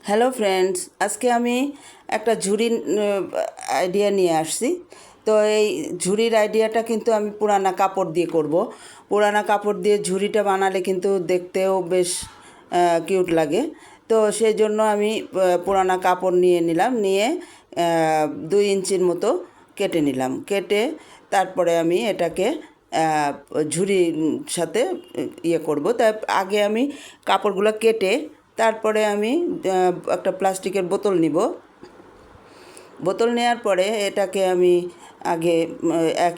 Hello friends, আজকে আমি একটা ঝুড়ির আইডিয়া নিয়ে আসছি। তো এই ঝুড়ির আইডিয়াটা কিন্তু আমি পুরানা কাপড় দিয়ে করব। পুরানা কাপড় দিয়ে ঝুড়িটা বানালে কিন্তু দেখতেও বেশ কিউট লাগে। তো সেই জন্য আমি পুরানা কাপড় নিয়ে নিলাম, নিয়ে 2 ইঞ্চির মতো কেটে নিলাম। কেটে তারপরে আমি এটাকে ঝুড়ির সাথে ইয়ে করব। তাই আগে আমি কাপড়গুলো কেটে তারপরে আমি একটা প্লাস্টিকের বোতল নিব। বোতল নেওয়ার পরে এটাকে আমি আগে 1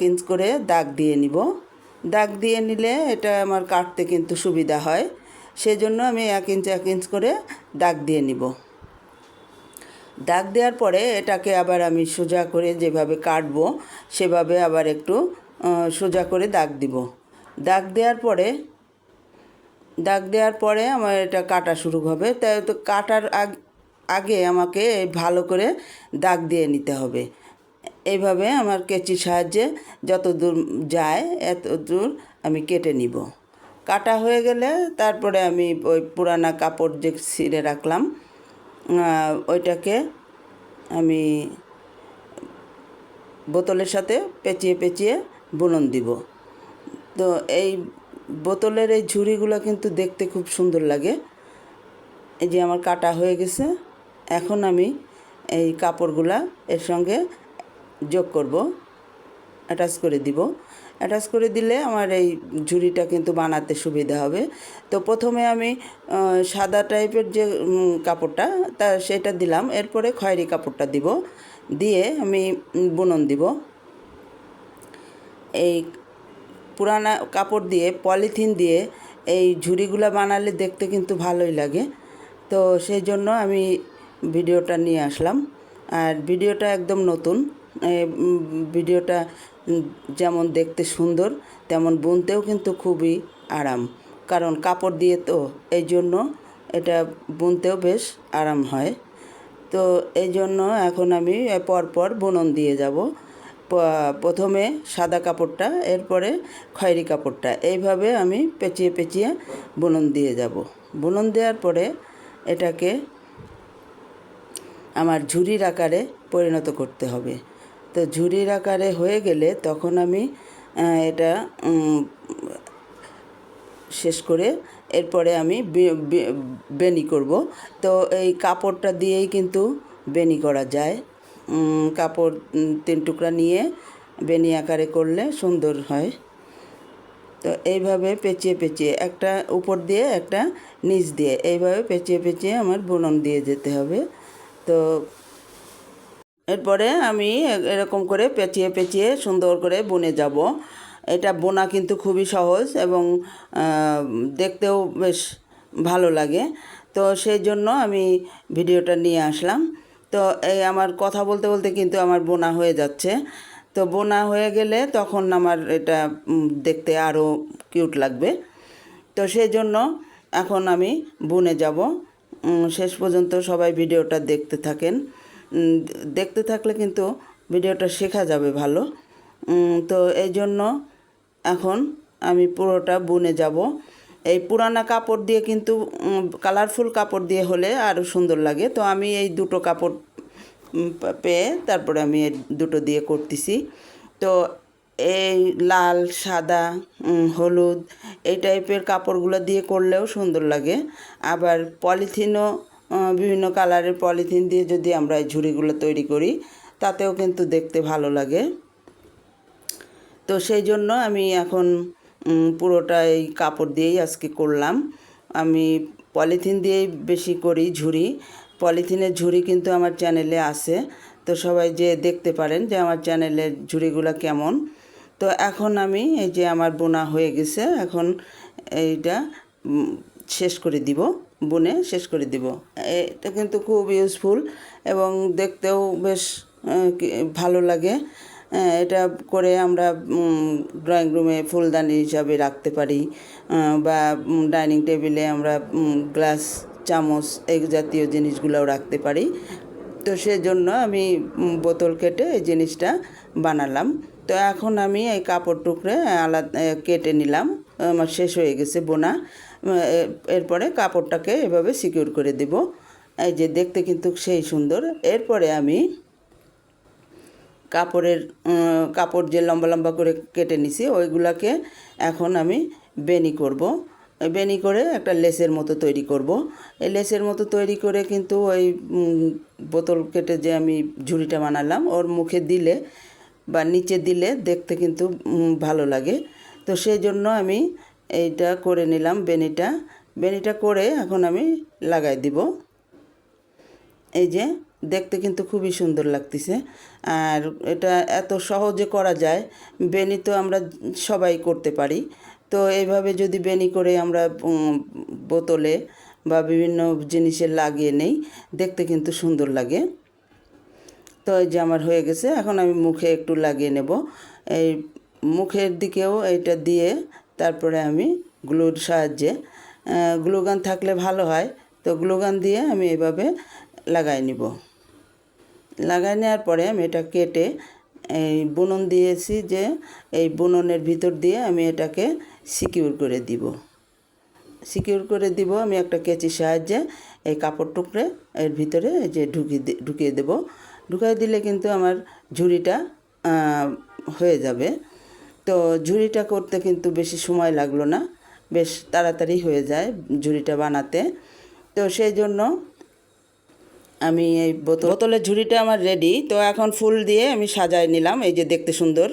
ইঞ্চ করে দাগ দিয়ে নিব। দাগ দিয়ে নিলে এটা আমার কাটতে কিন্তু সুবিধা হয়, সেজন্য আমি 1 ইঞ্চ করে দাগ দিয়ে নিব। দাগ দেওয়ার পরে এটাকে আবার আমি সোজা করে যেভাবে কাটবো সেভাবে আবার একটু সোজা করে দাগ দিব। দাগ দেওয়ার পরে আমার এটা কাটা শুরু হবে। তাই তো কাটার আগে আমাকে ভালো করে দাগ দিয়ে নিতে হবে। এইভাবে আমার কেচির সাহায্যে যত দূর যায় এত দূর আমি কেটে নিব। কাটা হয়ে গেলে তারপরে আমি ওই পুরানা কাপড় যে ছিঁড়ে রাখলাম ওইটাকে আমি বোতলের সাথে পেঁচিয়ে পেঁচিয়ে বুনন দিব। তো এই বোতলের এই ঝুড়িগুলো কিন্তু দেখতে খুব সুন্দর লাগে। এই যে আমার কাটা হয়ে গেছে, এখন আমি এই কাপড়গুলা এর সঙ্গে যোগ করব, অ্যাটাচ করে দিব। অ্যাটাচ করে দিলে আমার এই ঝুড়িটা কিন্তু বানাতে সুবিধা হবে। তো প্রথমে আমি সাদা টাইপের যে কাপড়টা সেটা দিলাম, এরপরে খয়েরি কাপড়টা দিব, দিয়ে আমি বুনন দিব। এই পুরানা কাপড় দিয়ে পলিথিন দিয়ে এই ঝুড়িগুলো বানালে দেখতে কিন্তু ভালোই লাগে। তো সেই জন্য আমি ভিডিওটা নিয়ে আসলাম। আর ভিডিওটা একদম নতুন। ভিডিওটা যেমন দেখতে সুন্দর তেমন বুনতেও কিন্তু খুবই আরাম, কারণ কাপড় দিয়ে তো এই জন্য এটা বুনতেও বেশ আরাম হয়। তো এই জন্য এখন আমি পরপর বুনন দিয়ে যাব। প্রথমে সাদা কাপড়টা, এরপরে খয়েরি কাপড়টা, এইভাবে আমি পেঁচিয়ে পেঁচিয়ে বুনন দিয়ে যাব। বুনন দেওয়ার পরে এটাকে আমার ঝুড়ির আকারে পরিণত করতে হবে। তো ঝুড়ির আকারে হয়ে গেলে তখন আমি এটা শেষ করে এরপরে আমি বেনি করব। তো এই কাপড়টা দিয়েই কিন্তু বেনি করা যায়। কাপড় 3 টুকরা নিয়ে বেনি আকারে করলে সুন্দর হয়। তো এইভাবে পেঁচিয়ে পেঁচিয়ে একটা উপর দিয়ে একটা নিচ দিয়ে এইভাবে পেঁচিয়ে পেঁচিয়ে আমার বুনন দিয়ে যেতে হবে। তো এরপরে আমি এরকম করে পেঁচিয়ে পেঁচিয়ে সুন্দর করে বুনে যাব। এটা বোনা কিন্তু খুবই সহজ এবং দেখতেও বেশ ভালো লাগে। তো সেই জন্য আমি ভিডিওটা নিয়ে আসলাম। তো এই আমার কথা বলতে বলতে কিন্তু আমার বোনা হয়ে যাচ্ছে। তো বোনা হয়ে গেলে তখন আমার এটা দেখতে আরও কিউট লাগবে। তো সেই জন্য এখন আমি বুনে যাব। শেষ পর্যন্ত সবাই ভিডিওটা দেখতে থাকেন। দেখতে থাকলে কিন্তু ভিডিওটা শেখা যাবে ভালো। তো এই জন্য এখন আমি পুরোটা বুনে যাব। এই পুরানা কাপড় দিয়ে কিন্তু কালারফুল কাপড় দিয়ে হলে আরও সুন্দর লাগে। তো আমি এই দুটো কাপড় পেয়ে তারপরে আমি এই দুটো দিয়ে করতেছি। তো এই লাল, সাদা, হলুদ এই টাইপের কাপড়গুলো দিয়ে করলেও সুন্দর লাগে। আবার পলিথিনও বিভিন্ন কালারের পলিথিন দিয়ে যদি আমরা এই ঝুড়িগুলো তৈরি করি তাতেও কিন্তু দেখতে ভালো লাগে। তো সেই জন্য আমি এখন পুরোটা এই কাপড় দিয়েই আজকে করলাম। আমি পলিথিন দিয়েই বেশি করি ঝুড়ি। পলিথিনের ঝুড়ি কিন্তু আমার চ্যানেলে আছে, তো সবাই যে দেখতে পারেন যে আমার চ্যানেলের ঝুড়িগুলো কেমন। তো এখন আমি এই যে আমার বোনা হয়ে গেছে, এখন এইটা শেষ করে দিব, বুনে শেষ করে দিব। এটা কিন্তু খুব ইউজফুল এবং দেখতেও বেশ ভালো লাগে। এটা করে আমরা ড্রয়িং রুমে ফুলদানি হিসাবে রাখতে পারি, বা ডাইনিং টেবিলে আমরা গ্লাস, চামচ এই জাতীয় জিনিসগুলোও রাখতে পারি। তো সেজন্য আমি বোতল কেটে এই জিনিসটা বানালাম। তো এখন আমি এই কাপড় টুকরে আলাদা কেটে নিলাম, আমার শেষ হয়ে গেছে বোনা। এরপরে কাপড়টাকে এভাবে সিকিউর করে দেব। এই যে দেখতে কিন্তু সেই সুন্দর। এরপরে আমি কাপড় যে লম্বা লম্বা করে কেটে নিছি ওইগুলাকে এখন আমি বেনি করব। বেনি করে একটা লেসের মতো তৈরি করব। এই লেসের মতো তৈরি করে কিন্তু ওই বোতল কেটে যে আমি ঝুড়িটা বানালাম ওর মুখে দিলে বা নিচে দিলে দেখতে কিন্তু ভালো লাগে। তো সেই জন্য আমি এইটা করে নিলাম বেনিটা করে এখন আমি লাগাই দিব। এই যে দেখতে কিন্তু খুবই সুন্দর লাগতেছে। আর এটা এত সহজে করা যায়। বেনি তো আমরা সবাই করতে পারি। তো এইভাবে যদি বেনি করে আমরা বোতলে বা বিভিন্ন জিনিসে লাগিয়ে নেই, দেখতে কিন্তু সুন্দর লাগে। তো এই যে আমার হয়ে গেছে। এখন আমি মুখে একটু লাগিয়ে নেব। এই মুখের দিকেও এইটা দিয়ে তারপরে আমি গ্লুর সাহায্যে, গ্লুগান থাকলে ভালো হয়, তো গ্লুগান দিয়ে আমি এভাবে লাগাই নিব। লাগাই নেওয়ার পরে আমি এটা কেটে এই বুনন দিয়েছি যে এই বুননের ভিতর দিয়ে আমি এটাকে সিকিউর করে দিব আমি একটা কেচির সাহায্যে। এই কাপড় টুকরে এর ভিতরে এই যে ঢুকিয়ে দেব। ঢুকিয়ে দিলে কিন্তু আমার ঝুড়িটা হয়ে যাবে। তো ঝুড়িটা করতে কিন্তু বেশি সময় লাগলো না, বেশ তাড়াতাড়ি হয়ে যায় ঝুড়িটা বানাতে। তো সেই জন্য আমি এই বোতলের ঝুড়িটা আমার রেডি। তো এখন ফুল দিয়ে আমি সাজায় নিলাম, এই যে দেখতে সুন্দর।